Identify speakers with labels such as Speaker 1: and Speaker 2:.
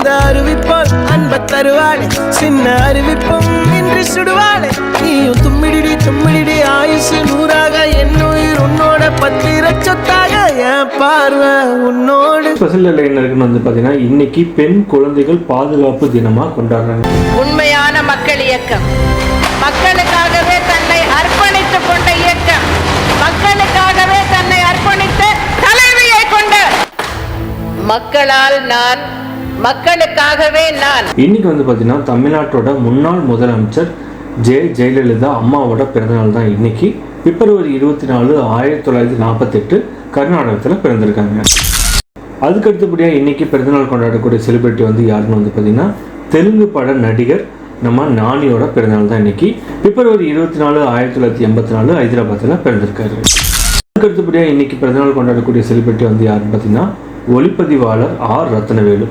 Speaker 1: அந்த அறிவிப்போல் அன்ப தருவாளே சின்ன அறிவிப்பும் இன்று சுடுவாளே நீயும் தும்மிடி தும்மிடி ஆயுசு நூறாக என்னுயிர் உன்னோட பத்திர சொத்தாக என் பார்வை உன்னோடு.
Speaker 2: ஸ்பெஷல் என்ன இருக்குன்னு வந்து பாத்தீங்கன்னா இன்னைக்கு பெண் குழந்தைகள் பாதுகாப்பு தினமா கொண்டாடுறாங்க.
Speaker 3: உண்மையான மக்கள் இயக்கம், மக்களுக்காகவே தன்னை அர்ப்பணித்துக் கொண்ட இயக்கம், மக்களுக்காகவே தன்னை அர்ப்பணித்த தலைவியை கொண்ட மக்களால் நான், மக்களுக்காகவே நான்.
Speaker 2: இன்னைக்கு வந்து பாத்தீங்கன்னா தமிழ்நாட்டோட முன்னாள் முதலமைச்சர் ஜெயலலிதா அம்மாவோட பிறந்தநாள் தான் இன்னைக்கு. பிப்ரவரி 24, 1948 கர்நாடகத்தில் பிறந்திருக்காங்க. அதுக்கு அடுத்தபடியாக இன்னைக்கு பிறந்தநாள் கொண்டாடக்கூடிய செலிபிரிட்டி வந்து யாருன்னு வந்து பார்த்தீங்கன்னா தெலுங்கு பட நடிகர் நம்ம நானியோட பிறந்தநாள் தான் இன்னைக்கு. பிப்ரவரி 24, 1984 ஹைதராபாத்தில் பிறந்திருக்காரு. அதுக்கு அடுத்தபடியாக இன்னைக்கு பிறந்தநாள் கொண்டாடக்கூடிய செலிபிரிட்டி வந்து யாருன்னு பார்த்தீங்கன்னா ஒளிப்பதிவாளர் ஆர் ரத்னவேலு.